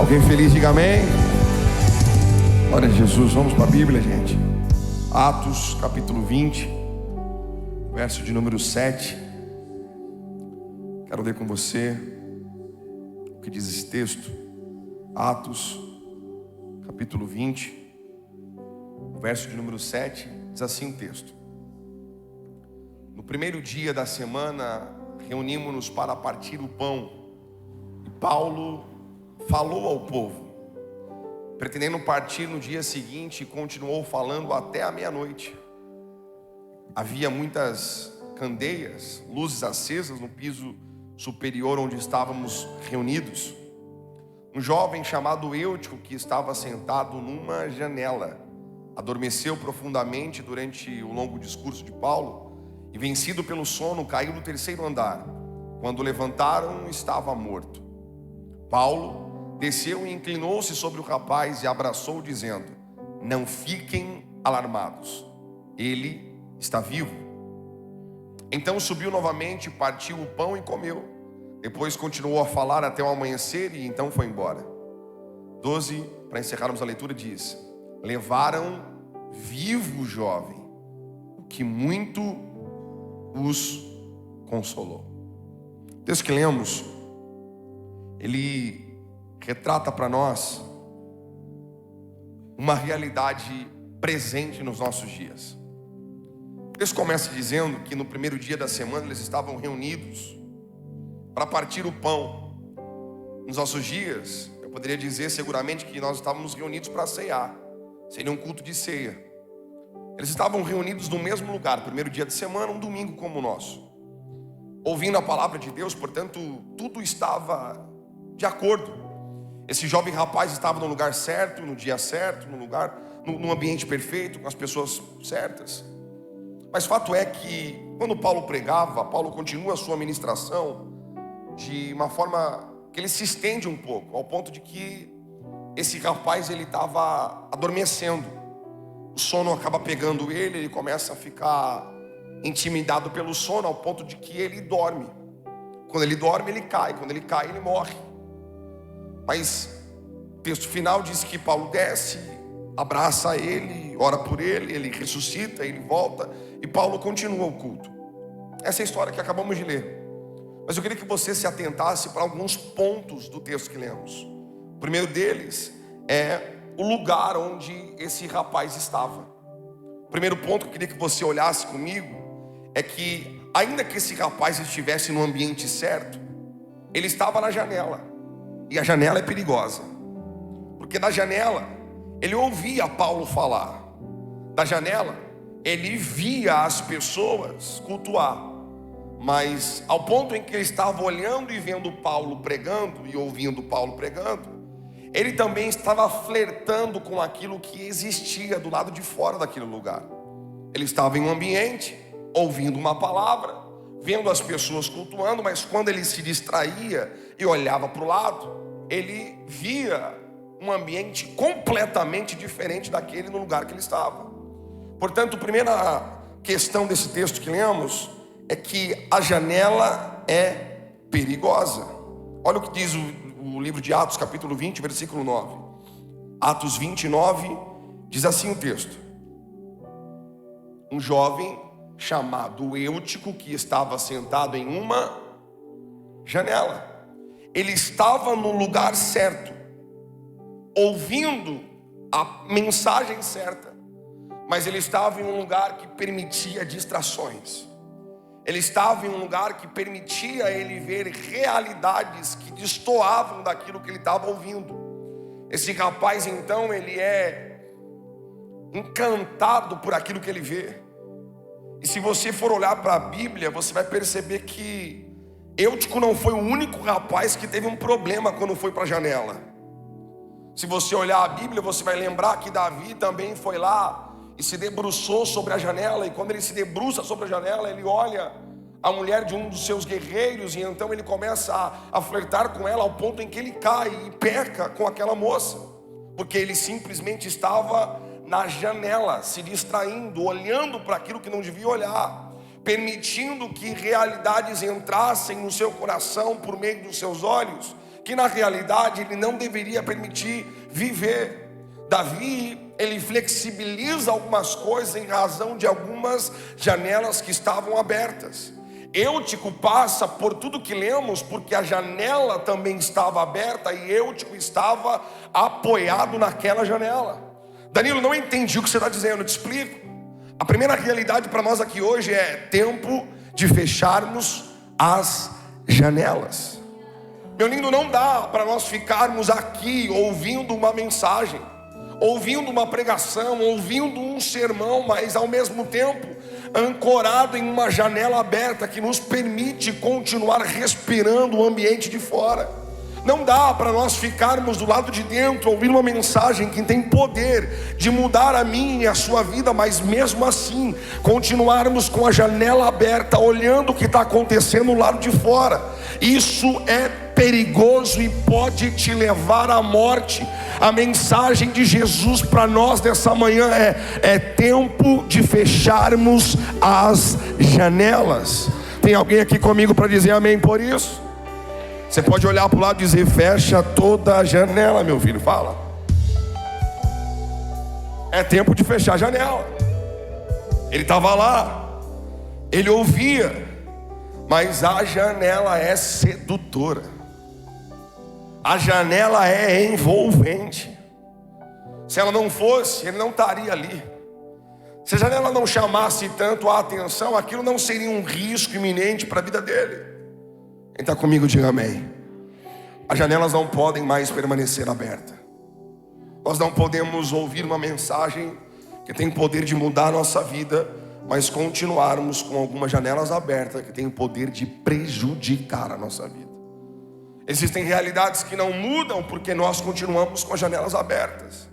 Alguém feliz, diga amém. Glória a Jesus. Vamos para a Bíblia, gente. Atos capítulo 20, verso de número 7. Quero ler com você o que diz esse texto. Atos capítulo 20, verso de número 7. Diz assim o texto: no primeiro dia da semana reunimos-nos para partir o pão, e Paulo falou ao povo, pretendendo partir no dia seguinte, e continuou falando até a meia-noite. Havia muitas candeias, luzes acesas no piso superior onde estávamos reunidos. Um jovem chamado Eutico, que estava sentado numa janela, adormeceu profundamente durante o longo discurso de Paulo, e vencido pelo sono, caiu do terceiro andar. Quando levantaram, estava morto. Paulo desceu e inclinou-se sobre o rapaz e abraçou, dizendo: não fiquem alarmados, ele está vivo. Então subiu novamente, partiu o pão e comeu. Depois continuou a falar até o amanhecer e então foi embora. 12, para encerrarmos a leitura, diz: levaram vivo o jovem, o que muito os consolou. O texto que lemos, ele retrata para nós uma realidade presente nos nossos dias. O texto começa dizendo que no primeiro dia da semana eles estavam reunidos para partir o pão. Nos nossos dias, eu poderia dizer seguramente que nós estávamos reunidos para ceiar. Seria um culto de ceia. Eles estavam reunidos no mesmo lugar, primeiro dia de semana, um domingo como o nosso, ouvindo a palavra de Deus. Portanto, tudo estava de acordo. Esse jovem rapaz estava no lugar certo, no dia certo, no ambiente perfeito, com as pessoas certas. Mas fato é que quando Paulo pregava, Paulo continua a sua ministração de uma forma que ele se estende um pouco, ao ponto de que esse rapaz ele estava adormecendo. O sono acaba pegando ele, ele começa a ficar intimidado pelo sono, ao ponto de que ele dorme. Quando ele dorme, ele cai. Quando ele cai, ele morre. Mas o texto final diz que Paulo desce, abraça ele, ora por ele, ele ressuscita, ele volta, e Paulo continua o culto. Essa é a história que acabamos de ler. Mas eu queria que você se atentasse para alguns pontos do texto que lemos. O primeiro deles é o lugar onde esse rapaz estava. O primeiro ponto que eu queria que você olhasse comigo é que, ainda que esse rapaz estivesse no ambiente certo, ele estava na janela. E a janela é perigosa, porque da janela ele ouvia Paulo falar. Da janela ele via as pessoas cultuar. Mas ao ponto em que ele estava olhando e vendo Paulo pregando e ouvindo Paulo pregando, ele também estava flertando com aquilo que existia do lado de fora daquele lugar. Ele estava em um ambiente, ouvindo uma palavra, vendo as pessoas cultuando, mas quando ele se distraía e olhava para o lado, ele via um ambiente completamente diferente daquele no lugar que ele estava. Portanto, a primeira questão desse texto que lemos é que a janela é perigosa. Olha o que diz o livro de Atos capítulo 20, versículo 9. Atos 29, diz assim o texto: um jovem chamado Eutico, que estava sentado em uma janela. Ele estava no lugar certo, ouvindo a mensagem certa, mas ele estava em um lugar que permitia distrações. Ele estava em um lugar que permitia ele ver realidades que destoavam daquilo que ele estava ouvindo. Esse rapaz então, ele é encantado por aquilo que ele vê. E se você for olhar para a Bíblia, você vai perceber que Eutico não foi o único rapaz que teve um problema quando foi para a janela. Se você olhar a Bíblia, você vai lembrar que Davi também foi lá e se debruçou sobre a janela. E quando ele se debruça sobre a janela, ele olha a mulher de um dos seus guerreiros, e então ele começa a flertar com ela, ao ponto em que ele cai e peca com aquela moça, porque ele simplesmente estava na janela, se distraindo, olhando para aquilo que não devia olhar, permitindo que realidades entrassem no seu coração por meio dos seus olhos, que na realidade ele não deveria permitir viver. Davi, ele flexibiliza algumas coisas em razão de algumas janelas que estavam abertas. Eutico passa por tudo que lemos, porque a janela também estava aberta e Eutico estava apoiado naquela janela. Danilo, não entendi o que você está dizendo, eu te explico. A primeira realidade para nós aqui hoje é tempo de fecharmos as janelas. Meu lindo, não dá para nós ficarmos aqui ouvindo uma mensagem, ouvindo uma pregação, ouvindo um sermão, mas ao mesmo tempo ancorado em uma janela aberta que nos permite continuar respirando o ambiente de fora. Não dá para nós ficarmos do lado de dentro ouvindo uma mensagem que tem poder de mudar a minha e a sua vida, mas mesmo assim continuarmos com a janela aberta, olhando o que está acontecendo do lado de fora. Isso é perigoso e pode te levar à morte. A mensagem de Jesus para nós nessa manhã é tempo de fecharmos as janelas. Tem alguém aqui comigo para dizer amém por isso? Você pode olhar para o lado e dizer: fecha toda a janela, meu filho. Fala. É tempo de fechar a janela. Ele estava lá, ele ouvia, mas a janela é sedutora. A janela é envolvente. Se ela não fosse, ele não estaria ali. Se a janela não chamasse tanto a atenção, aquilo não seria um risco iminente para a vida dele. Quem está comigo, diga amém. As janelas não podem mais permanecer abertas. Nós não podemos ouvir uma mensagem que tem poder de mudar a nossa vida, mas continuarmos com algumas janelas abertas que tem o poder de prejudicar a nossa vida. Existem realidades que não mudam porque nós continuamos com as janelas abertas.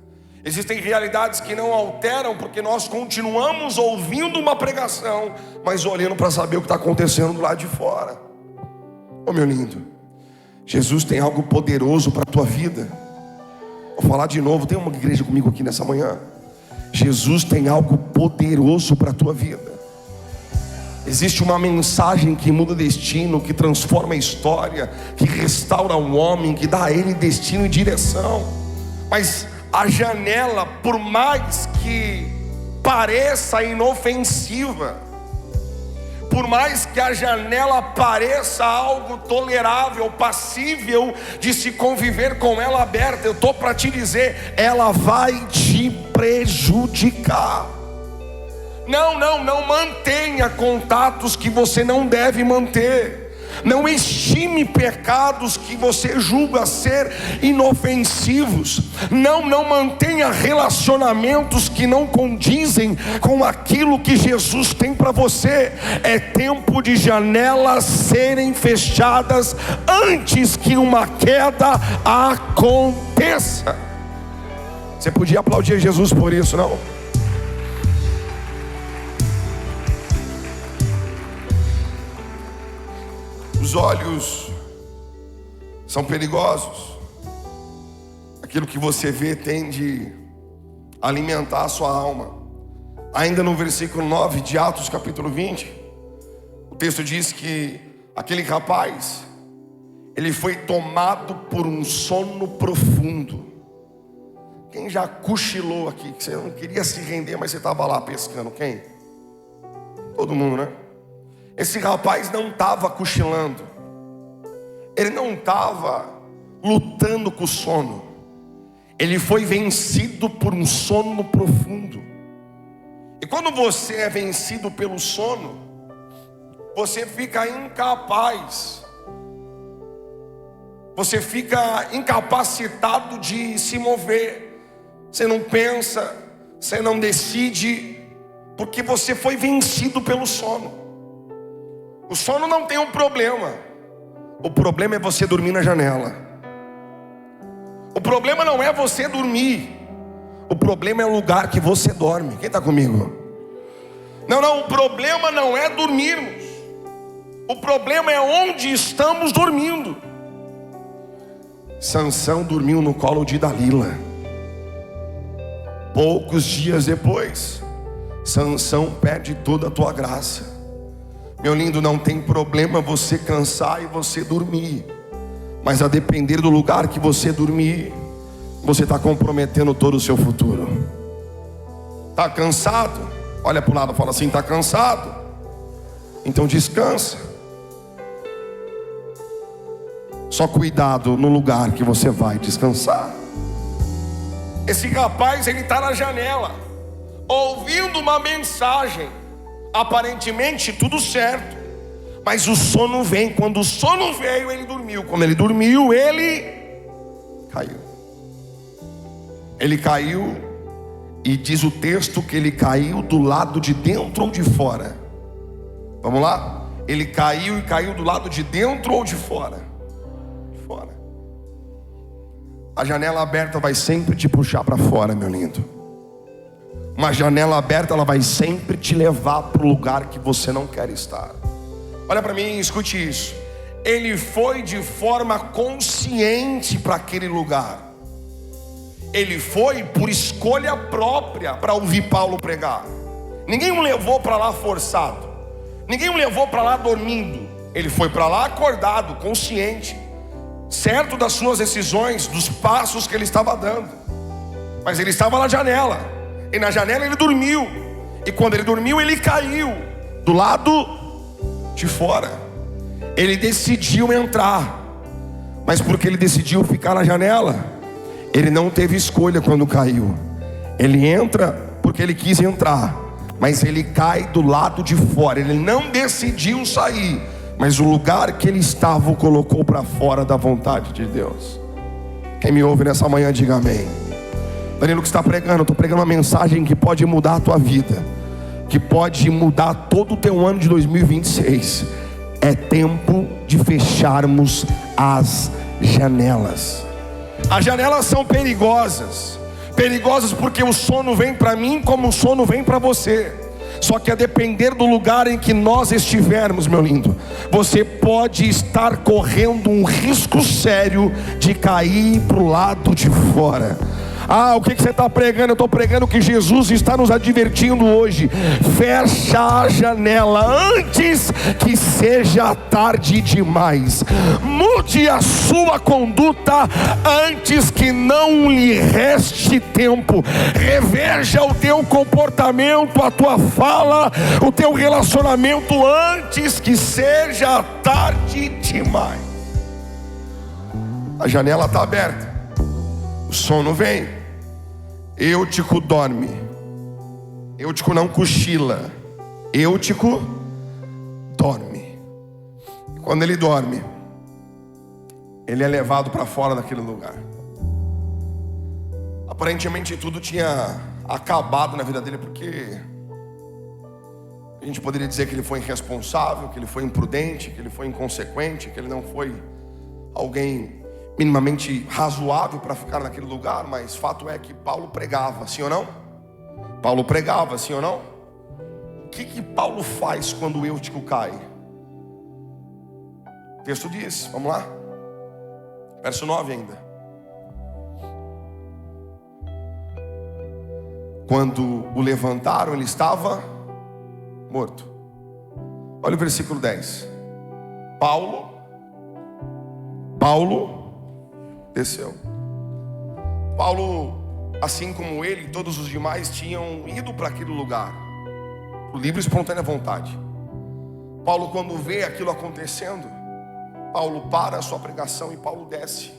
Existem realidades que não alteram porque nós continuamos ouvindo uma pregação, mas olhando para saber o que está acontecendo do lado de fora. Oh, meu lindo, Jesus tem algo poderoso para a tua vida. Vou falar de novo, tem uma igreja comigo aqui nessa manhã. Jesus tem algo poderoso para a tua vida. Existe uma mensagem que muda destino, que transforma a história, que restaura o homem, que dá a ele destino e direção. Mas a janela, por mais que pareça inofensiva, por mais que a janela pareça algo tolerável, passível de se conviver com ela aberta, eu estou para te dizer, ela vai te prejudicar. Não mantenha contatos que você não deve manter. Não estime pecados que você julga ser inofensivos. Não mantenha relacionamentos que não condizem com aquilo que Jesus tem para você. É tempo de janelas serem fechadas antes que uma queda aconteça. Você podia aplaudir Jesus por isso, não? Os olhos são perigosos. Aquilo que você vê tende a alimentar a sua alma. Ainda no versículo 9 de Atos capítulo 20, o texto diz que aquele rapaz, ele foi tomado por um sono profundo. Quem já cochilou aqui, que você não queria se render, mas você estava lá pescando? Quem? Todo mundo, né? Esse rapaz não estava cochilando. Ele não estava lutando com o sono. Ele foi vencido por um sono profundo. E quando você é vencido pelo sono, você fica incapaz. Você fica incapacitado de se mover. Você não pensa, você não decide, porque você foi vencido pelo sono. O sono não tem um problema. O problema é você dormir na janela. O problema não é você dormir. O problema é o lugar que você dorme. Quem está comigo? Não, o problema não é dormirmos. O problema é onde estamos dormindo. Sansão dormiu no colo de Dalila. Poucos dias depois, Sansão perde toda a tua graça. Meu lindo, não tem problema você cansar e você dormir. Mas a depender do lugar que você dormir, você está comprometendo todo o seu futuro. Está cansado? Olha para o lado e fala assim: está cansado? Então descansa. Só cuidado no lugar que você vai descansar. Esse rapaz, ele está na janela, ouvindo uma mensagem. Aparentemente tudo certo, mas o sono vem. Quando o sono veio, ele dormiu. Quando ele dormiu, ele caiu. Ele caiu, e diz o texto que ele caiu do lado de dentro ou de fora? Vamos lá? Ele caiu, e caiu do lado de dentro ou de fora? De fora. A janela aberta vai sempre te puxar para fora, meu lindo. Uma janela aberta, ela vai sempre te levar para o lugar que você não quer estar. Olha para mim, escute isso. Ele foi de forma consciente para aquele lugar. Ele foi por escolha própria para ouvir Paulo pregar. Ninguém o levou para lá forçado. Ninguém o levou para lá dormindo. Ele foi para lá acordado, consciente, certo das suas decisões, dos passos que ele estava dando. Mas ele estava na janela, e na janela ele dormiu. E quando ele dormiu, ele caiu do lado de fora. Ele decidiu entrar, mas porque ele decidiu ficar na janela, ele não teve escolha quando caiu. Ele entra porque ele quis entrar, mas ele cai do lado de fora. Ele não decidiu sair, mas o lugar que ele estava o colocou para fora da vontade de Deus. Quem me ouve nessa manhã, diga amém. Danilo, que está pregando, eu estou pregando uma mensagem que pode mudar a tua vida, que pode mudar todo o teu ano de 2026. É tempo de fecharmos as janelas. As janelas são perigosas. Perigosas porque o sono vem para mim como o sono vem para você. Só que a depender do lugar em que nós estivermos, meu lindo, você pode estar correndo um risco sério de cair para o lado de fora. Ah, o que você está pregando? Eu estou pregando que Jesus está nos advertindo hoje. Fecha a janela antes que seja tarde demais. Mude a sua conduta antes que não lhe reste tempo. Reveja o teu comportamento, a tua fala, o teu relacionamento antes que seja tarde demais. A janela está aberta. O sono vem. Eutico dorme. Eutico não cochila. Eutico dorme. E quando ele dorme, ele é levado para fora daquele lugar. Aparentemente tudo tinha acabado na vida dele, porque a gente poderia dizer que ele foi irresponsável, que ele foi imprudente, que ele foi inconsequente, que ele não foi alguém minimamente razoável para ficar naquele lugar. Mas fato é que Paulo pregava, sim ou não? Paulo pregava, sim ou não? O que Paulo faz quando o Eutico cai? O texto diz, vamos lá, verso 9 ainda. Quando o levantaram, ele estava morto. Olha o versículo 10. Paulo desceu. Paulo, assim como ele e todos os demais, tinham ido para aquele lugar por livre e espontânea vontade. Paulo, quando vê aquilo acontecendo, Paulo para a sua pregação e Paulo desce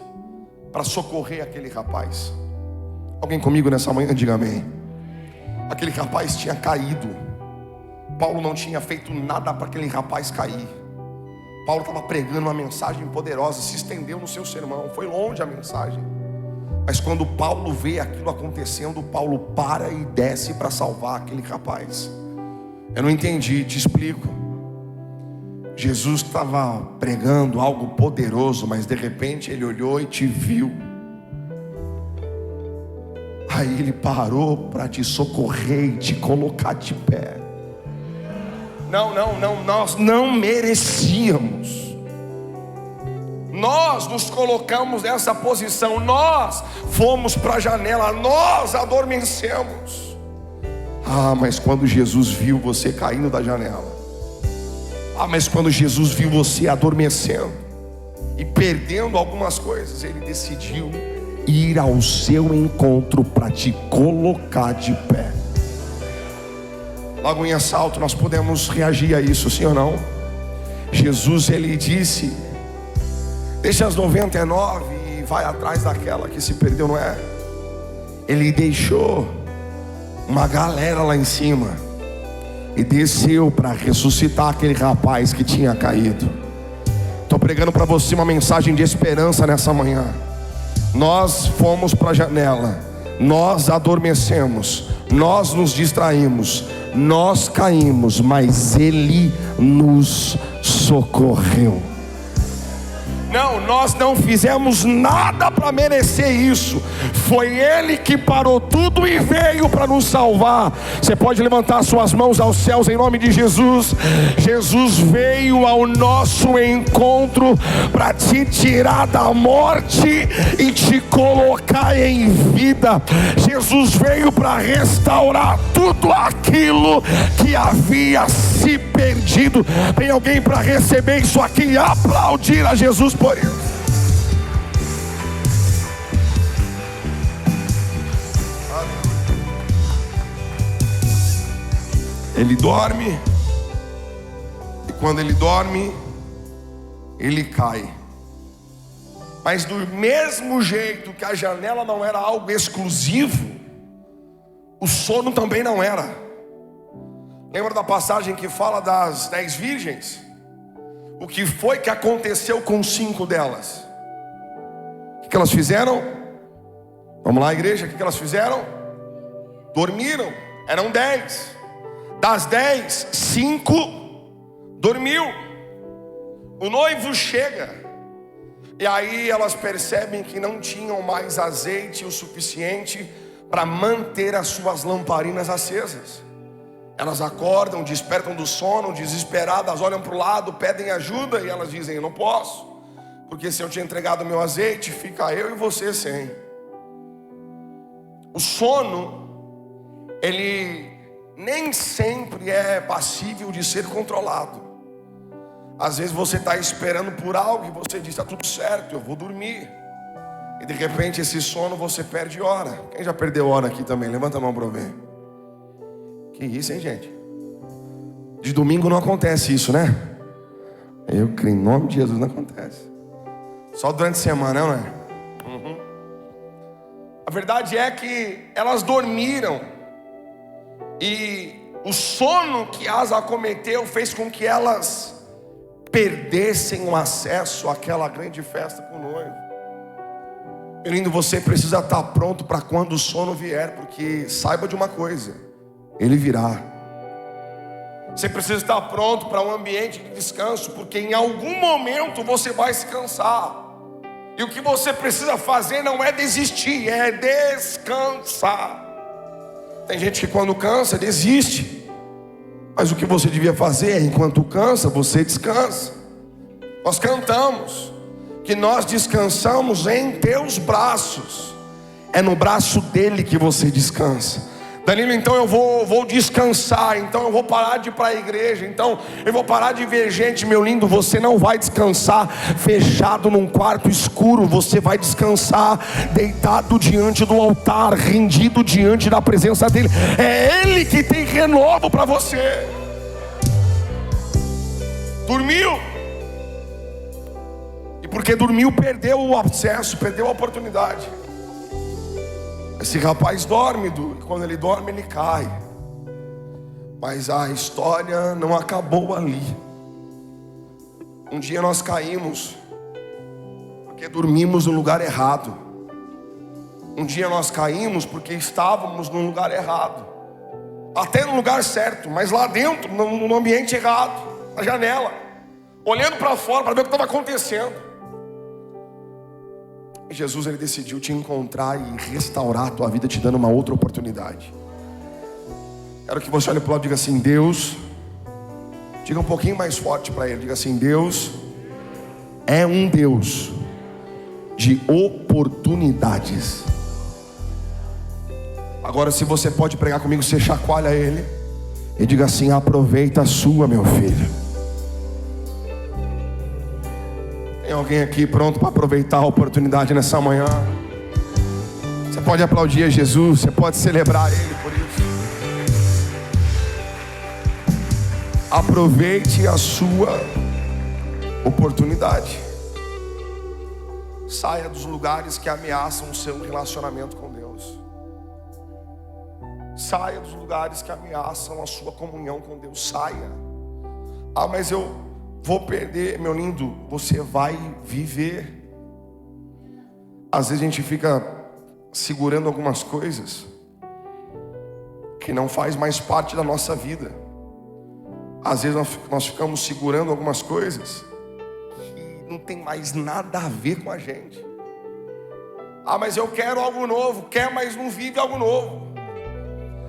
para socorrer aquele rapaz. Alguém comigo nessa manhã, diga amém. Aquele rapaz tinha caído. Paulo não tinha feito nada para aquele rapaz cair. Paulo estava pregando uma mensagem poderosa, se estendeu no seu sermão, foi longe a mensagem. Mas quando Paulo vê aquilo acontecendo, Paulo para e desce para salvar aquele rapaz. Eu não entendi, te explico. Jesus estava pregando algo poderoso, mas de repente ele olhou e te viu. Aí ele parou para te socorrer e te colocar de pé. Não, nós não merecíamos. Nós nos colocamos nessa posição. Nós fomos para a janela. Nós adormecemos. Ah, mas quando Jesus viu você caindo da janela, mas quando Jesus viu você adormecendo, e e perdendo algumas coisas, Ele decidiu ir ao seu encontro para te colocar de pé. Lagoinha Salto, nós podemos reagir a isso, sim ou não? Jesus, Ele disse: deixa as 99 e vai atrás daquela que se perdeu, não é? Ele deixou uma galera lá em cima e desceu para ressuscitar aquele rapaz que tinha caído. Estou pregando para você uma mensagem de esperança nessa manhã. Nós fomos para a janela, nós adormecemos, nós nos distraímos, nós caímos, mas Ele nos socorreu. Não, nós não fizemos nada para merecer isso. Foi Ele que parou tudo e veio para nos salvar. Você pode levantar suas mãos aos céus em nome de Jesus. Jesus veio ao nosso encontro para te tirar da morte e te colocar em vida. Jesus veio para restaurar tudo aquilo que havia se perdido. Tem alguém para receber isso aqui e aplaudir a Jesus por isso? Ele dorme, e quando ele dorme, ele cai. Mas do mesmo jeito que a janela não era algo exclusivo, o sono também não era. Lembra da passagem que fala das 10 virgens? O que foi que aconteceu com 5 delas? O que elas fizeram? Vamos lá, igreja, o que elas fizeram? Dormiram. Eram 10. Das 10, 5 dormiu. O noivo chega, e aí elas percebem que não tinham mais azeite o suficiente para manter as suas lamparinas acesas. Elas acordam, despertam do sono, desesperadas, olham para o lado, pedem ajuda, e elas dizem: eu não posso, porque se eu te entregado o meu azeite, fica eu e você sem. O sono, ele nem sempre é passível de ser controlado. Às vezes você está esperando por algo e você diz: está tudo certo, eu vou dormir. E de repente esse sono você perde hora. Quem já perdeu hora aqui também? Levanta a mão para eu ver. Que isso, hein, gente? De domingo não acontece isso, né? Eu creio em nome de Jesus, não acontece. Só durante a semana, não é? A verdade é que elas dormiram, e o sono que as acometeu fez com que elas perdessem o acesso àquela grande festa com o noivo. Meu lindo, você precisa estar pronto para quando o sono vier, porque saiba de uma coisa: ele virá. Você precisa estar pronto para um ambiente de descanso, porque em algum momento você vai se cansar. E o que você precisa fazer não é desistir, é descansar. Tem gente que quando cansa desiste, mas o que você devia fazer é, enquanto cansa, você descansa. Nós cantamos que nós descansamos em teus braços. É no braço dele que você descansa. Danilo, então eu vou descansar, então eu vou parar de ir para a igreja, então eu vou parar de ver gente. Meu lindo, você não vai descansar fechado num quarto escuro. Você vai descansar deitado diante do altar, rendido diante da presença dele. É ele que tem renovo para você. Dormiu, e porque dormiu perdeu o acesso, perdeu a oportunidade. Esse rapaz dorme, e quando ele dorme ele cai. Mas a história não acabou ali. Um dia nós caímos porque dormimos no lugar errado. Um dia nós caímos porque estávamos no lugar errado. Até no lugar certo, mas lá dentro, no ambiente errado, na janela, olhando para fora para ver o que estava acontecendo. Jesus, ele decidiu te encontrar e restaurar a tua vida, te dando uma outra oportunidade. Quero que você olhe para o lado e diga assim: Deus, diga um pouquinho mais forte para ele, diga assim: Deus é um Deus de oportunidades. Agora, se você pode pregar comigo, você chacoalha ele e diga assim: aproveita a sua, meu filho. Tem Tem alguém aqui pronto para aproveitar a oportunidade nessa manhã? Você pode aplaudir a Jesus, você pode celebrar Ele por isso. Aproveite a sua oportunidade. Saia dos lugares que ameaçam o seu relacionamento com Deus. Saia dos lugares que ameaçam a sua comunhão com Deus. Saia. Ah, mas eu vou perder. Meu lindo, você vai viver. Às vezes a gente fica segurando algumas coisas que não faz mais parte da nossa vida. Às vezes nós ficamos segurando algumas coisas que não tem mais nada a ver com a gente. Ah, mas eu quero algo novo. Quer, mas não vive algo novo.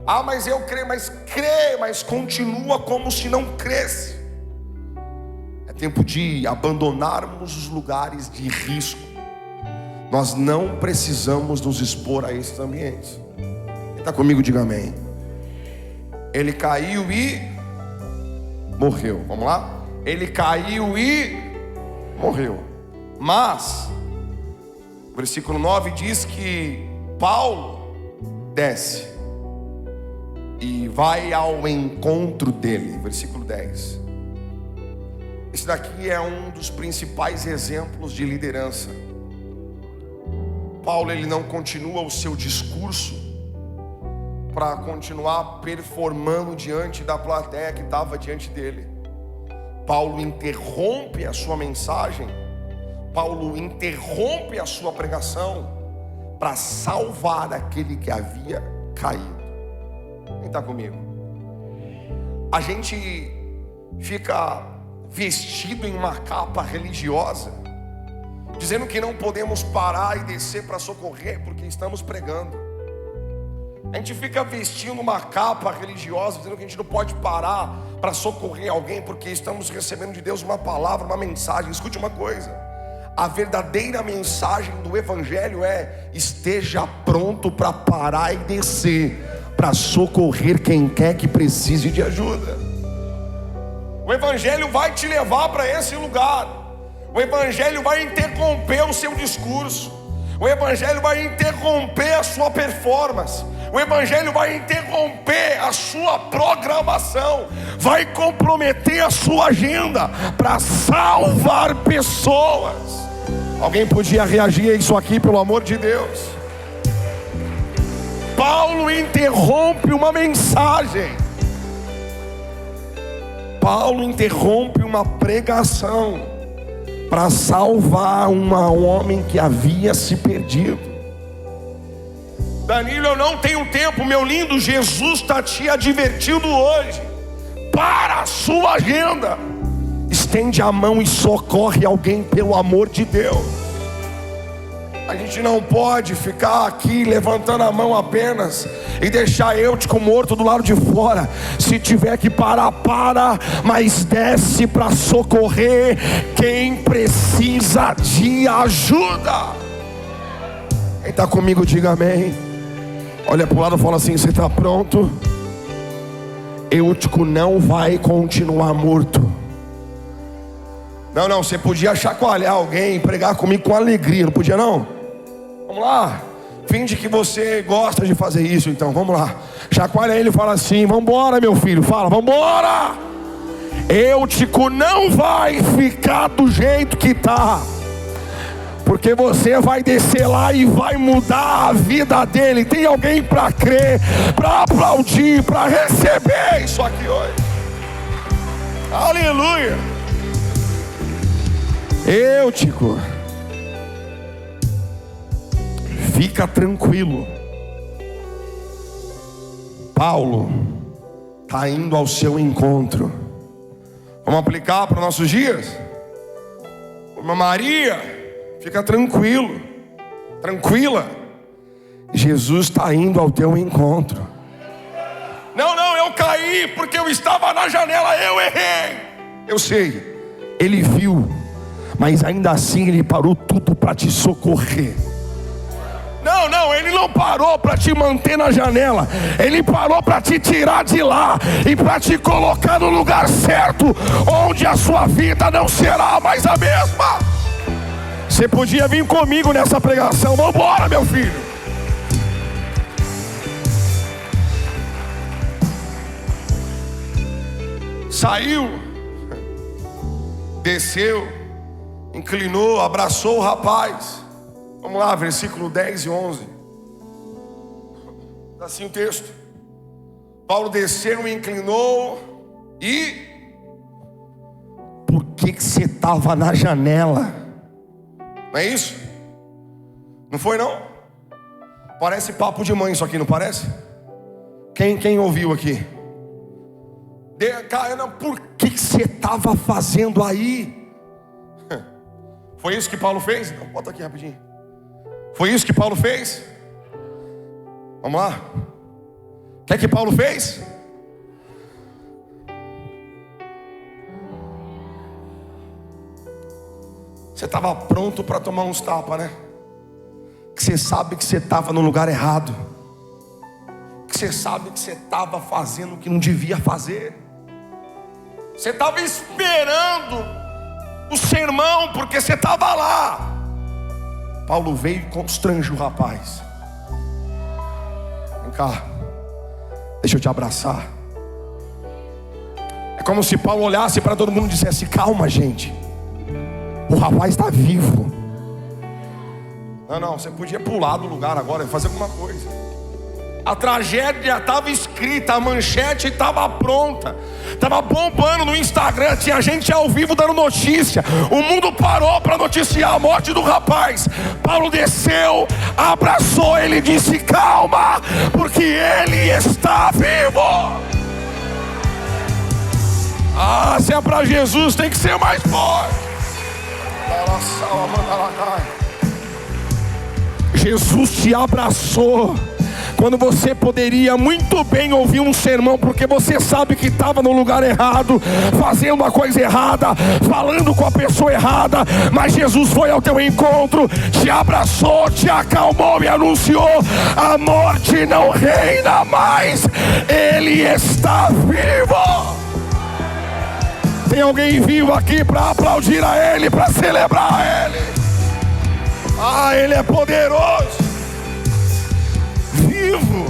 Ah, mas eu creio, mas continua como se não cresce. É tempo de abandonarmos os lugares de risco. Nós não precisamos nos expor a esses ambientes. Quem está comigo, diga amém. Ele caiu e morreu. Vamos lá? Ele caiu e morreu. Mas o versículo 9 diz que Paulo desce e vai ao encontro dele. Versículo 10. Esse daqui é um dos principais exemplos de liderança. Paulo, ele não continua o seu discurso para continuar performando diante da plateia que estava diante dele. Paulo interrompe a sua mensagem. Paulo interrompe a sua pregação para salvar aquele que havia caído. Quem está comigo? A gente fica vestido em uma capa religiosa, dizendo que não podemos parar e descer para socorrer porque estamos pregando. A gente fica vestindo uma capa religiosa, dizendo que a gente não pode parar para socorrer alguém porque estamos recebendo de Deus uma palavra, uma mensagem. Escute uma coisa: a verdadeira mensagem do Evangelho é: esteja pronto para parar e descer para socorrer quem quer que precise de ajuda. O Evangelho vai te levar para esse lugar. O Evangelho vai interromper o seu discurso. O Evangelho vai interromper a sua performance. O Evangelho vai interromper a sua programação. Vai comprometer a sua agenda para salvar pessoas. Alguém podia reagir a isso aqui, pelo amor de Deus? Paulo interrompe uma mensagem. Paulo interrompe uma pregação para salvar um homem que havia se perdido. Danilo, eu não tenho tempo, meu lindo. Jesus está te advertindo hoje. Para a sua agenda. Estende a mão e socorre alguém, pelo amor de Deus. A gente não pode ficar aqui levantando a mão apenas e deixar Eutico morto do lado de fora. Se tiver que parar, para, mas desce para socorrer quem precisa de ajuda. Quem está comigo, diga amém. Olha para o lado e fala assim: você está pronto? Eutico não vai continuar morto. Não, você podia chacoalhar alguém, pregar comigo com alegria, não podia não? Vamos lá, finge que você gosta de fazer isso então, vamos lá. Chacoalha ele e fala assim: vambora meu filho, fala, vambora. Eutico não vai ficar do jeito que está, porque você vai descer lá e vai mudar a vida dele. Tem alguém para crer, para aplaudir, para receber isso aqui hoje? Aleluia. Eutico, fica tranquilo. Paulo está indo ao seu encontro. Vamos aplicar para os nossos dias? Maria, fica tranquilo, tranquila. Jesus está indo ao teu encontro. Não, eu caí porque eu estava na janela, eu errei. Eu sei, ele viu, mas ainda assim ele parou tudo para te socorrer. Não, ele não parou para te manter na janela. Ele parou para te tirar de lá e para te colocar no lugar certo, onde a sua vida não será mais a mesma. Você podia vir comigo nessa pregação. Vamos embora, meu filho. Saiu, desceu, inclinou, abraçou o rapaz. Vamos lá, versículo 10 e 11. Assim o texto. Paulo desceu, inclinou e... Por que você estava na janela? Não é isso? Não foi não? Parece papo de mãe isso aqui, não parece? Quem ouviu aqui? Por que você estava fazendo aí? Foi isso que Paulo fez? Não, bota aqui rapidinho. Foi isso que Paulo fez? Vamos lá. O que é que Paulo fez? Você estava pronto para tomar uns tapas, né? Que você sabe que você estava no lugar errado. Que você sabe que você estava fazendo o que não devia fazer. Você estava esperando o sermão porque você estava lá. Paulo veio e constrangiu o rapaz. Vem cá, deixa eu te abraçar. É como se Paulo olhasse para todo mundo e dissesse: calma, gente, o rapaz está vivo. Não, você podia pular do lugar agora e fazer alguma coisa. A tragédia estava escrita, a manchete estava pronta, estava bombando no Instagram, tinha gente ao vivo dando notícia. O mundo parou para noticiar a morte do rapaz. Paulo desceu, abraçou ele e disse: calma, porque ele está vivo. Se é para Jesus tem que ser mais forte. Jesus te abraçou quando você poderia muito bem ouvir um sermão, porque você sabe que estava no lugar errado, fazendo a coisa errada, falando com a pessoa errada. Mas Jesus foi ao teu encontro, te abraçou, te acalmou e anunciou: a morte não reina mais, Ele está vivo. Tem alguém vivo aqui para aplaudir a Ele, para celebrar a Ele? Ele é poderoso. Vivo.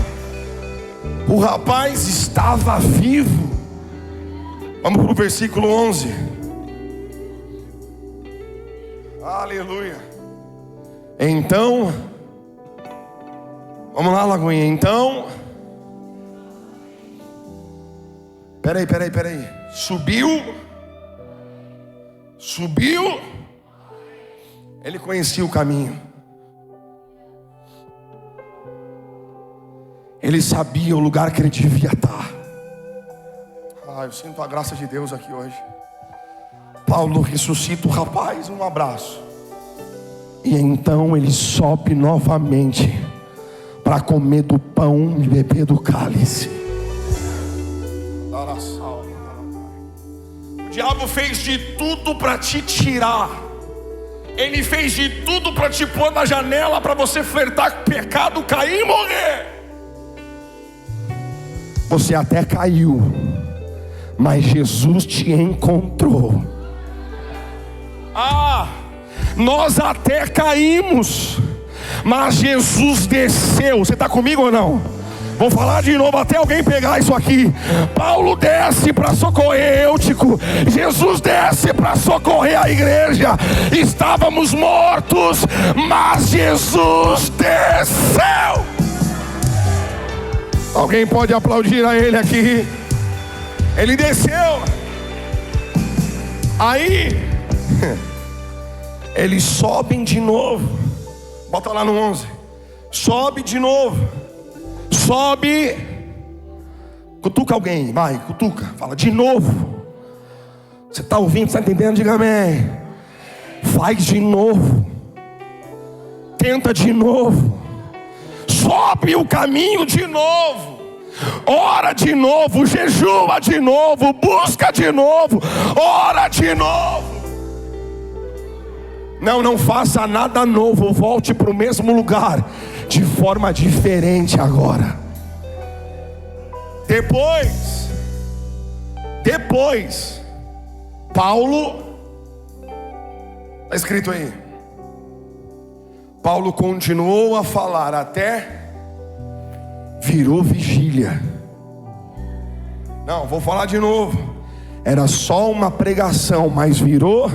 O rapaz estava vivo. Vamos para o versículo 11. Aleluia. Então, vamos lá, Lagoinha. Então, peraí. Subiu. Ele conhecia o caminho. Ele sabia o lugar que ele devia estar. Eu sinto a graça de Deus aqui hoje. Paulo ressuscita o rapaz, um abraço. E então ele sobe novamente para comer do pão e beber do cálice. O diabo fez de tudo para te tirar. Ele fez de tudo para te pôr na janela, para você flertar com o pecado, cair e morrer. Você até caiu, mas Jesus te encontrou. Nós até caímos, mas Jesus desceu. Você está comigo ou não? Vou falar de novo até alguém pegar isso aqui. Paulo desce para socorrer Eutico. Jesus desce para socorrer a igreja. Estávamos mortos, mas Jesus desceu. Alguém pode aplaudir a Ele aqui? Ele desceu. Aí eles sobem de novo. Bota lá no 11. Sobe de novo. Sobe. Cutuca alguém, vai, cutuca. Fala de novo. Você está ouvindo, está entendendo? Diga amém. Faz de novo. Tenta de novo. Sobe o caminho de novo. Ora de novo, jejua de novo, busca de novo, ora de novo. Não faça nada novo, volte para o mesmo lugar, de forma diferente agora. Depois, Paulo, está escrito aí, Paulo continuou a falar até virou vigília. Não, vou falar de novo. Era só uma pregação, mas virou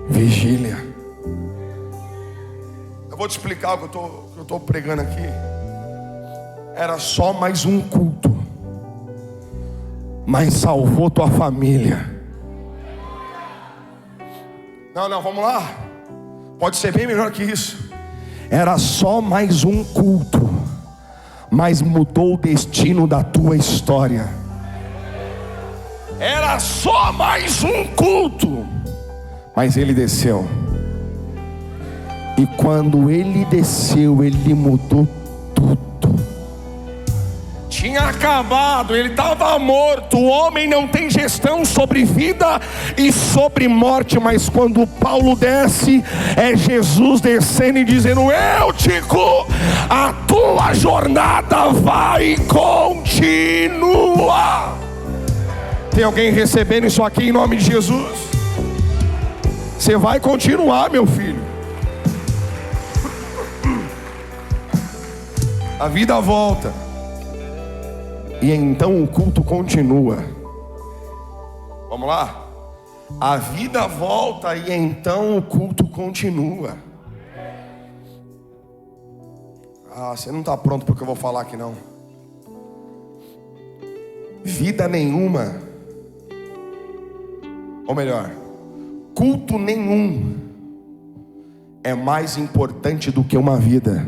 vigília. Eu vou te explicar o que eu estou pregando aqui. Era só mais um culto, mas salvou tua família. Não, vamos lá. Pode ser bem melhor que isso. Era só mais um culto, mas mudou o destino da tua história. Era só mais um culto, mas ele desceu. E quando ele desceu, ele mudou tudo. Tinha acabado, ele estava morto. O homem não tem gestão sobre vida e sobre morte. Mas quando Paulo desce, é Jesus descendo e dizendo: Eutico, a tua jornada vai continuar. Tem alguém recebendo isso aqui em nome de Jesus? Você vai continuar, meu filho. A vida volta. E então o culto continua. Vamos lá? A vida volta e então o culto continua. Você não está pronto para o que eu vou falar aqui não. Vida nenhuma, ou melhor, culto nenhum é mais importante do que uma vida.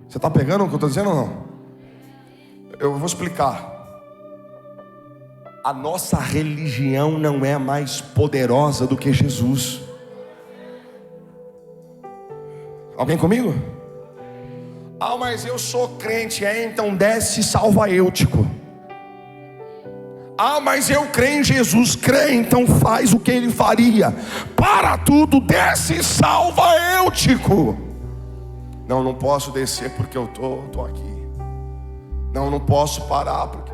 Você está pegando o que eu estou dizendo ou não? Eu vou explicar. A nossa religião não é mais poderosa do que Jesus. Alguém comigo? Mas eu sou crente. Então desce e salva Eutico. Mas eu creio em Jesus. Crê, então faz o que ele faria. Para tudo, desce e salva Eutico. Não posso descer porque eu tô aqui. Não posso parar porque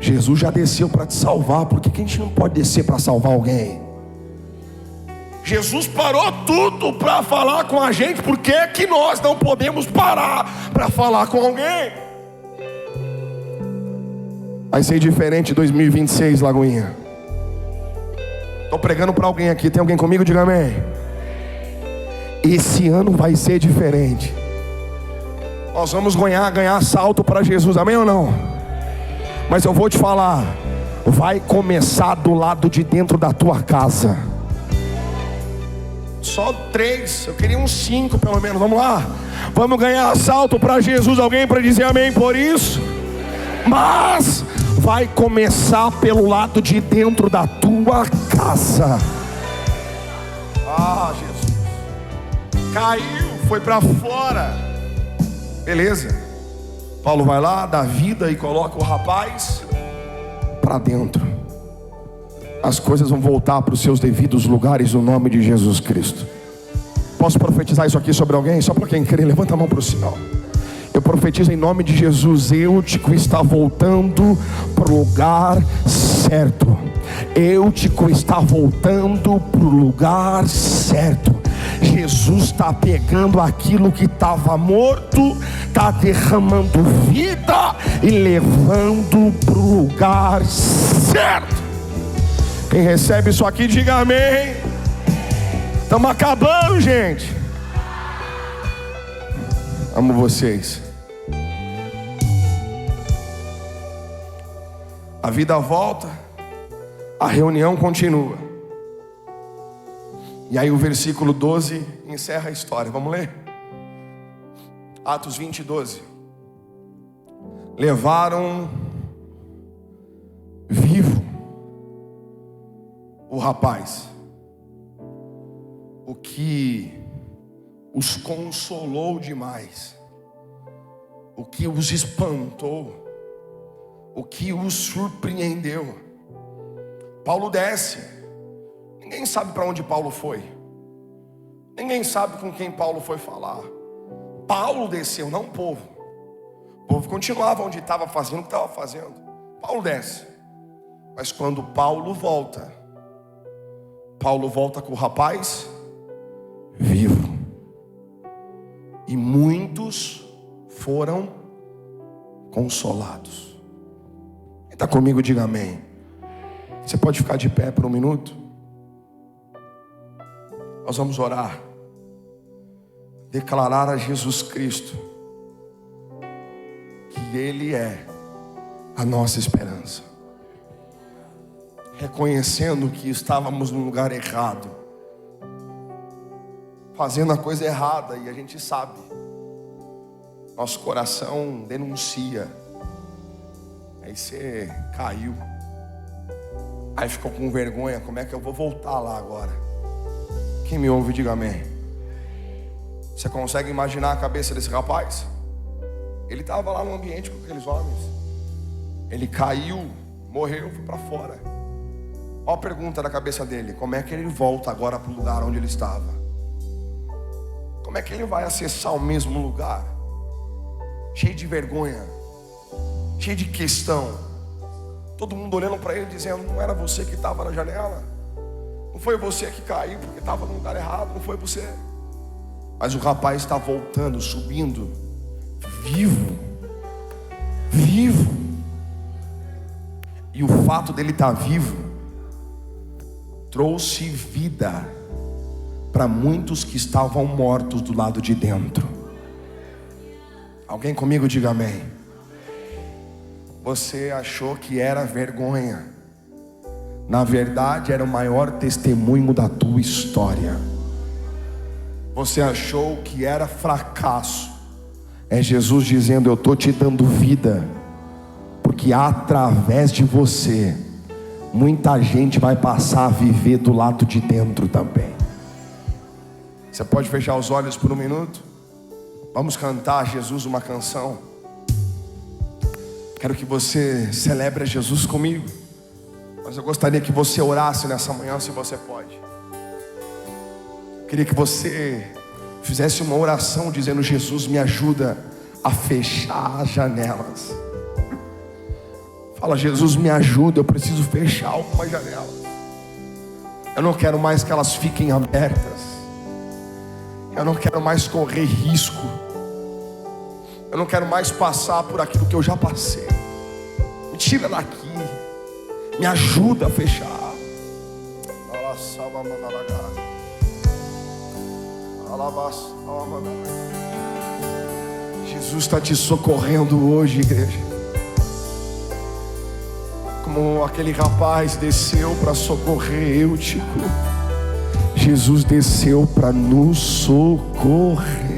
Jesus já desceu para te salvar. Por que a gente não pode descer para salvar alguém? Jesus parou tudo para falar com a gente. Por que que nós não podemos parar para falar com alguém? Vai ser diferente 2026, Lagoinha. Estou pregando para alguém aqui. Tem alguém comigo? Diga amém. Esse ano vai ser diferente. Nós vamos ganhar salto para Jesus. Amém ou não? Mas eu vou te falar, vai começar do lado de dentro da tua casa. Só 3, eu queria uns 5 pelo menos, vamos lá. Vamos ganhar salto para Jesus, alguém para dizer amém por isso? Mas vai começar pelo lado de dentro da tua casa. Jesus. Caiu, foi para fora. Beleza. Paulo vai lá, dá vida e coloca o rapaz para dentro. As coisas vão voltar para os seus devidos lugares no nome de Jesus Cristo. Posso profetizar isso aqui sobre alguém? Só para quem crê, levanta a mão para o céu. Eu profetizo em nome de Jesus. Eutico está voltando para o lugar certo. Eutico está voltando para o lugar certo. Jesus está pegando aquilo que estava morto, está derramando vida e levando para o lugar certo. Quem recebe isso aqui, diga amém. Estamos acabando, gente. Amo vocês. A vida volta, a reunião continua. E aí o versículo 12 encerra a história. Vamos ler? Atos 20, 12. Levaram vivo o rapaz, o que os consolou demais, o que os espantou, o que os surpreendeu. Paulo desce. Ninguém sabe para onde Paulo foi. Ninguém sabe com quem Paulo foi falar. Paulo desceu, não o povo. O povo continuava onde estava fazendo o que estava fazendo. Paulo desce. Mas quando Paulo volta com o rapaz vivo. e muitos foram consolados. Quem está comigo, diga amém. Você pode ficar de pé por um minuto? Nós vamos orar, declarar a Jesus Cristo que Ele é a nossa esperança, reconhecendo que estávamos no lugar errado, fazendo a coisa errada, e a gente sabe, nosso coração denuncia. Aí você caiu, aí ficou com vergonha. Como é que eu vou voltar lá agora? Quem me ouve, diga amém. Você consegue imaginar a cabeça desse rapaz? Ele estava lá no ambiente com aqueles homens, ele caiu, morreu, foi para fora. Olha a pergunta da cabeça dele: como é que ele volta agora para o lugar onde ele estava? Como é que ele vai acessar o mesmo lugar? Cheio de vergonha, cheio de questão, todo mundo olhando para ele dizendo: não era você que estava na janela, não foi você que caiu porque estava no lugar errado, não foi você. Mas o rapaz está voltando, subindo, vivo. E o fato dele estar vivo trouxe vida para muitos que estavam mortos do lado de dentro. Alguém comigo, diga amém. Você achou que era vergonha, na verdade era o maior testemunho da tua história. Você achou que era fracasso, é Jesus dizendo: eu estou te dando vida, porque através de você muita gente vai passar a viver do lado de dentro também. Você pode fechar os olhos por um minuto? Vamos cantar a Jesus uma canção. Quero que você celebre a Jesus comigo, mas eu gostaria que você orasse nessa manhã, se você pode. Eu queria que você fizesse uma oração dizendo: Jesus, me ajuda a fechar as janelas. Fala: Jesus, me ajuda, eu preciso fechar algumas janelas. Eu não quero mais que elas fiquem abertas. Eu não quero mais correr risco. Eu não quero mais passar por aquilo que eu já passei. Me tira daqui, me ajuda a fechar. Jesus está te socorrendo hoje, igreja. Como aquele rapaz desceu para socorrer Eutico, Jesus desceu para nos socorrer.